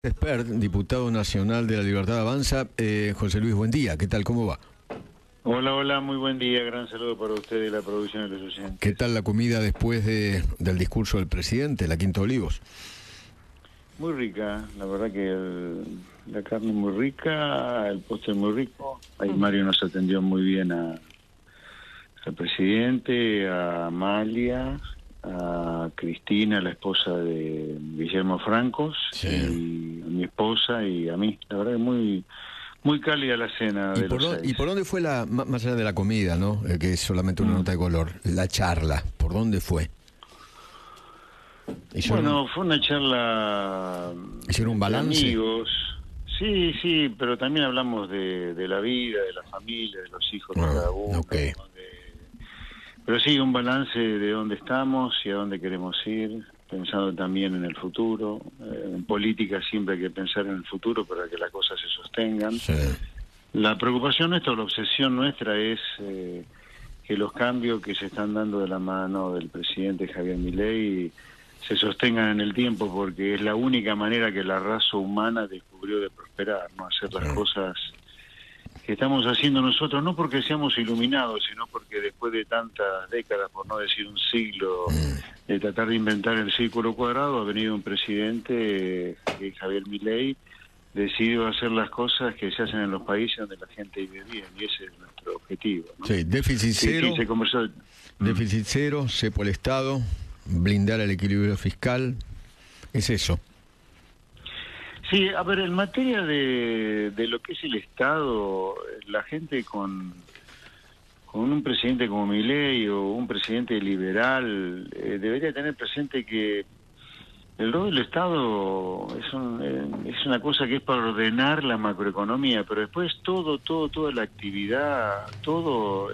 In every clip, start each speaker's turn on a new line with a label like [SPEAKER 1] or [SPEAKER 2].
[SPEAKER 1] Espert, diputado nacional de la Libertad Avanza. José Luis, buen día. ¿Qué tal? ¿Cómo va?
[SPEAKER 2] Hola, hola, muy buen día. Gran saludo para usted y la producción de los oyentes.
[SPEAKER 1] ¿Qué tal la comida después del discurso del presidente, la Quinta Olivos?
[SPEAKER 2] Muy rica, la verdad que la carne muy rica, el postre muy rico. Ahí Mario nos atendió muy bien al presidente, a Amalia, a Cristina, la esposa de Guillermo Francos,
[SPEAKER 1] Sí.
[SPEAKER 2] y a mi esposa y a mí. La verdad que muy cálida la cena de los seis.
[SPEAKER 1] ¿Y por dónde fue más allá de la comida, ¿no? Que es solamente una nota de color, la charla? ¿Por dónde fue?
[SPEAKER 2] Bueno, fue una charla
[SPEAKER 1] ¿Hicieron un
[SPEAKER 2] de
[SPEAKER 1] balance?
[SPEAKER 2] amigos. Sí, pero también hablamos de la vida, de la familia, de los hijos de cada uno.
[SPEAKER 1] Okay.
[SPEAKER 2] Pero sí, un balance de dónde estamos y a dónde queremos ir, pensando también en el futuro. En política siempre hay que pensar en el futuro para que las cosas se sostengan.
[SPEAKER 1] Sí.
[SPEAKER 2] La preocupación nuestra, la obsesión nuestra es que los cambios que se están dando de la mano del presidente Javier Milei se sostengan en el tiempo, porque es la única manera que la raza humana descubrió de prosperar, no hacer las cosas que estamos haciendo nosotros, no porque seamos iluminados, sino porque después de tantas décadas, por no decir un siglo, de tratar de inventar el círculo cuadrado, ha venido un presidente, Javier Milei, decidió hacer las cosas que se hacen en los países donde la gente vive bien, y ese es nuestro objetivo, ¿no?
[SPEAKER 1] Sí, déficit cero,
[SPEAKER 2] Sí, se conversó.
[SPEAKER 1] déficit cero, cepo el Estado, blindar el equilibrio fiscal, es eso.
[SPEAKER 2] Sí, a ver, en materia de lo que es el Estado, la gente con un presidente como Milei o un presidente liberal debería tener presente que el rol del Estado es una cosa que es para ordenar la macroeconomía, pero después toda la actividad, todo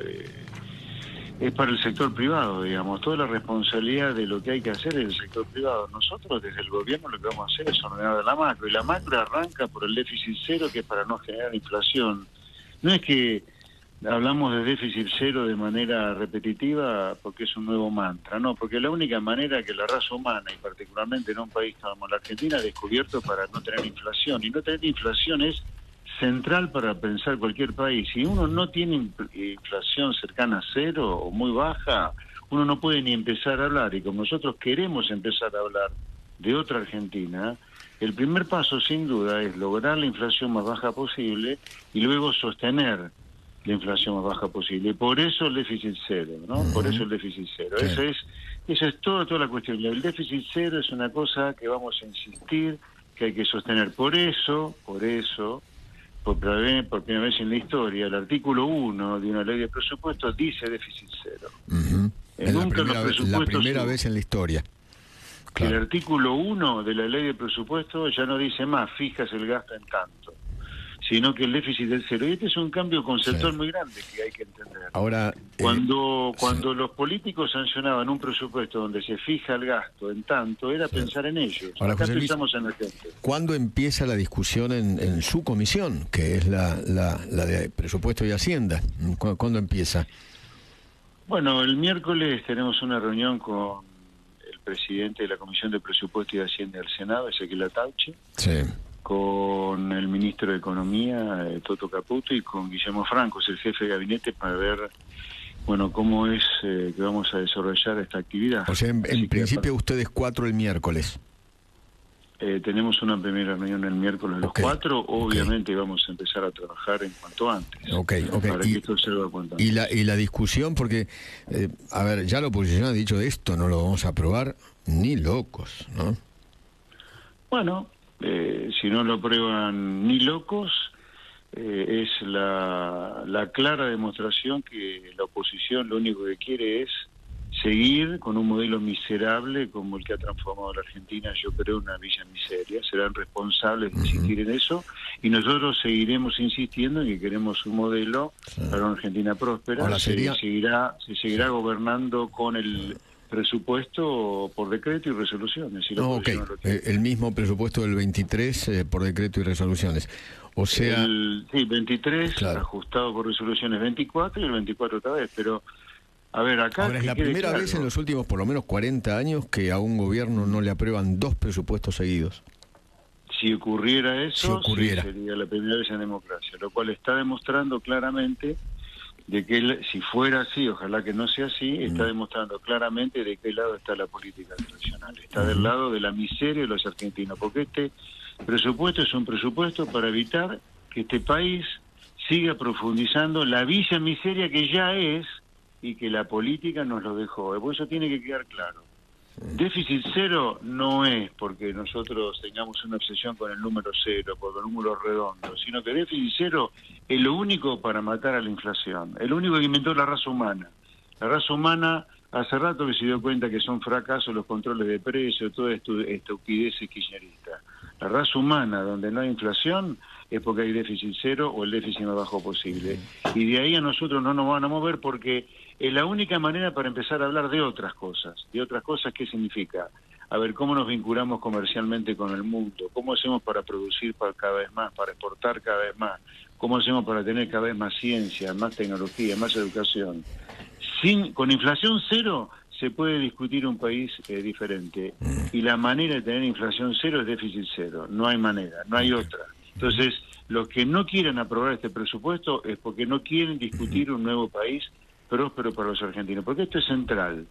[SPEAKER 2] es para el sector privado, digamos. Toda la responsabilidad de lo que hay que hacer es el sector privado. Nosotros desde el gobierno lo que vamos a hacer es ordenar la macro, y la macro arranca por el déficit cero, que es para no generar inflación. No es que hablamos de déficit cero de manera repetitiva porque es un nuevo mantra, no, porque la única manera que la raza humana, y particularmente en un país como la Argentina, ha descubierto para no tener inflación, y no tener inflación es central para pensar cualquier país. Si uno no tiene inflación cercana a cero o muy baja, uno no puede ni empezar a hablar, y como nosotros queremos empezar a hablar de otra Argentina, el primer paso sin duda es lograr la inflación más baja posible y luego sostener la inflación más baja posible. Por eso el déficit cero, ¿no? Por eso el déficit cero.
[SPEAKER 1] Sí.
[SPEAKER 2] Eso es toda la cuestión. El déficit cero es una cosa que vamos a insistir que hay que sostener. Por eso, por primera vez en la historia, el artículo 1 de una ley de presupuesto dice déficit cero.
[SPEAKER 1] Es
[SPEAKER 2] Nunca
[SPEAKER 1] la primera vez en la historia. Claro.
[SPEAKER 2] El artículo 1 de la ley de presupuesto ya no dice más, fijas el gasto en tanto, sino que el déficit es cero. Y este es un cambio conceptual muy grande que hay que entender.
[SPEAKER 1] Ahora,
[SPEAKER 2] cuando los políticos sancionaban un presupuesto donde se fija el gasto en tanto, era pensar en ellos.
[SPEAKER 1] Ahora,
[SPEAKER 2] Acá
[SPEAKER 1] José Luis,
[SPEAKER 2] pensamos en la gente.
[SPEAKER 1] ¿cuándo empieza la discusión en su comisión, que es la de Presupuesto y Hacienda? ¿Cuándo empieza?
[SPEAKER 2] Bueno, el miércoles tenemos una reunión con el presidente de la Comisión de Presupuesto y Hacienda del Senado, Ezequiel Atauche.
[SPEAKER 1] Sí.
[SPEAKER 2] Con el ministro de Economía, Toto Caputo, y con Guillermo Francos, el jefe de gabinete, para ver, bueno, cómo es que vamos a desarrollar esta actividad.
[SPEAKER 1] O sea, en principio ustedes 4 el miércoles.
[SPEAKER 2] Tenemos una primera reunión el miércoles los 4, obviamente vamos a empezar a trabajar en cuanto antes. Para que esto se haga cuanto antes.
[SPEAKER 1] Y la discusión, porque, a ver, ya la oposición ha dicho de esto, no lo vamos a aprobar ni locos, ¿no?
[SPEAKER 2] Bueno, si no lo aprueban ni locos, es la clara demostración que la oposición lo único que quiere es seguir con un modelo miserable como el que ha transformado la Argentina, yo creo, una villa miseria. Serán responsables de insistir en eso, y nosotros seguiremos insistiendo en que queremos un modelo para una Argentina próspera.
[SPEAKER 1] Ahora
[SPEAKER 2] se seguirá gobernando con el presupuesto por decreto y resoluciones. Si
[SPEAKER 1] el mismo presupuesto del 23 por decreto y resoluciones. O sea...
[SPEAKER 2] Sí, 23, ajustado por resoluciones 24, y el 24 otra vez, pero... A ver, acá...
[SPEAKER 1] Ahora, es la primera vez en los últimos por lo menos 40 años que a un gobierno no le aprueban 2 presupuestos seguidos.
[SPEAKER 2] si ocurriera eso,
[SPEAKER 1] Si ocurriera.
[SPEAKER 2] sí, sería la primera vez en democracia, lo cual está demostrando claramente de que si fuera así, ojalá que no sea así, está demostrando claramente de qué lado está la política tradicional. Está del lado de la miseria de los argentinos, porque este presupuesto es un presupuesto para evitar que este país siga profundizando la villa miseria que ya es y que la política nos lo dejó. Por eso tiene que quedar claro. Déficit cero no es porque nosotros tengamos una obsesión con el número cero, por los números redondos, sino que déficit cero es lo único para matar a la inflación, es lo único que inventó la raza humana. La raza humana hace rato que se dio cuenta que son fracasos los controles de precios, toda estupidez kirchnerista. La raza humana, donde no hay inflación, es porque hay déficit cero o el déficit más bajo posible. Y de ahí a nosotros no nos van a mover porque es la única manera para empezar a hablar de otras cosas. ¿De otras cosas qué significa? A ver, ¿cómo nos vinculamos comercialmente con el mundo? ¿Cómo hacemos para producir cada vez más, para exportar cada vez más? ¿Cómo hacemos para tener cada vez más ciencia, más tecnología, más educación? Con inflación cero se puede discutir un país diferente. Y la manera de tener inflación cero es déficit cero. No hay manera, no hay otra. Entonces, los que no quieren aprobar este presupuesto es porque no quieren discutir un nuevo país próspero para los argentinos, porque esto es central.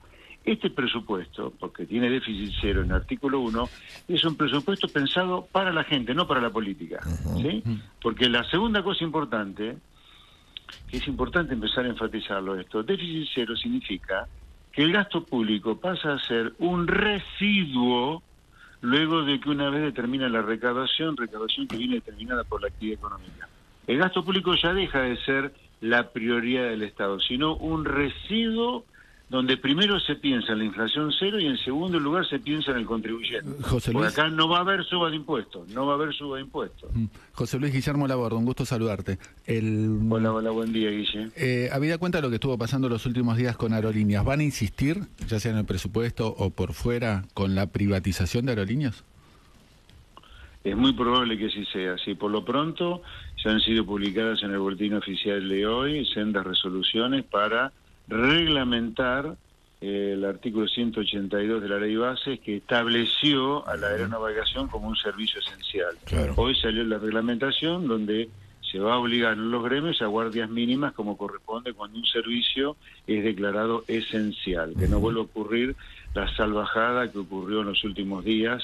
[SPEAKER 2] Este presupuesto, porque tiene déficit cero en el artículo 1, es un presupuesto pensado para la gente, no para la política, ¿sí? Porque la segunda cosa importante, que es importante empezar a enfatizarlo esto, déficit cero significa que el gasto público pasa a ser un residuo luego de que una vez determina la recaudación que viene determinada por la actividad económica. El gasto público ya deja de ser la prioridad del Estado, sino un residuo donde primero se piensa en la inflación cero y en segundo lugar se piensa en el contribuyente.
[SPEAKER 3] José Luis.
[SPEAKER 2] Porque acá no va a haber suba de impuestos, no va a haber suba de impuestos.
[SPEAKER 3] José Luis Guillermo Laborde, un gusto saludarte.
[SPEAKER 2] Hola, buen día, Guille.
[SPEAKER 3] Habida cuenta de lo que estuvo pasando los últimos días con Aerolíneas, ¿van a insistir, ya sea en el presupuesto o por fuera, con la privatización de Aerolíneas?
[SPEAKER 2] Es muy probable que así sea. Sí, por lo pronto ya han sido publicadas en el boletín oficial de hoy sendas resoluciones para reglamentar el artículo 182 de la Ley Bases que estableció a la aeronavegación como un servicio esencial.
[SPEAKER 1] Claro.
[SPEAKER 2] Hoy salió la reglamentación donde se va a obligar a los gremios a guardias mínimas como corresponde cuando un servicio es declarado esencial, que no vuelva a ocurrir la salvajada que ocurrió en los últimos días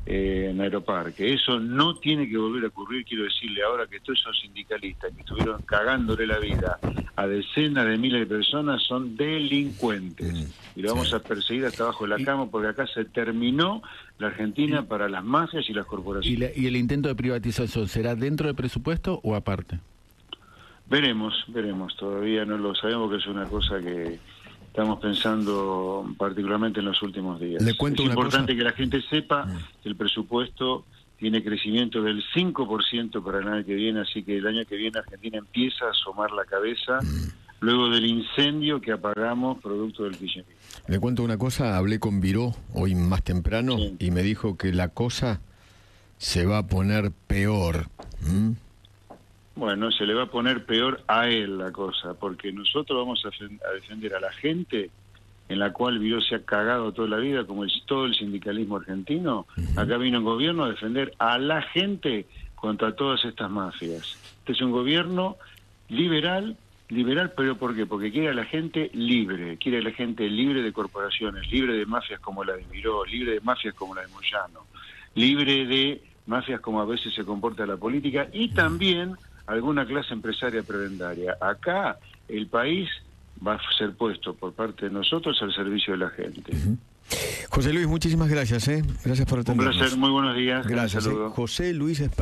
[SPEAKER 2] en Aeroparque. Eso no tiene que volver a ocurrir. Quiero decirle ahora que todos esos sindicalistas que estuvieron cagándole la vida a decenas de miles de personas son delincuentes y lo vamos a perseguir hasta abajo de la cama porque acá se terminó la Argentina para las mafias y las corporaciones.
[SPEAKER 3] ¿Y el intento de privatización será dentro del presupuesto o aparte?
[SPEAKER 2] Veremos, todavía no lo sabemos, que es una cosa que estamos pensando particularmente en los últimos días.
[SPEAKER 1] Le cuento
[SPEAKER 2] es
[SPEAKER 1] una
[SPEAKER 2] importante
[SPEAKER 1] cosa.
[SPEAKER 2] que la gente sepa que el presupuesto tiene crecimiento del 5% para el año que viene, así que el año que viene Argentina empieza a asomar la cabeza luego del incendio que apagamos producto del kirchnerismo.
[SPEAKER 1] Le cuento una cosa, hablé con Viró hoy más temprano y me dijo que la cosa se va a poner peor.
[SPEAKER 2] Bueno, se le va a poner peor a él la cosa, porque nosotros vamos a defender a la gente en la cual Viró se ha cagado toda la vida, como todo el sindicalismo argentino. Acá vino un gobierno a defender a la gente contra todas estas mafias. Este es un gobierno liberal, pero ¿por qué? Porque quiere a la gente libre, quiere a la gente libre de corporaciones, libre de mafias como la de Viró, libre de mafias como la de Moyano, libre de mafias como a veces se comporta la política y también alguna clase empresaria prebendaria. Acá el país va a ser puesto por parte de nosotros al servicio de la gente.
[SPEAKER 1] José Luis, muchísimas gracias. Gracias por atendernos.
[SPEAKER 2] Un placer, muy buenos días.
[SPEAKER 1] Gracias.
[SPEAKER 2] Un saludo.
[SPEAKER 1] José Luis Esparza.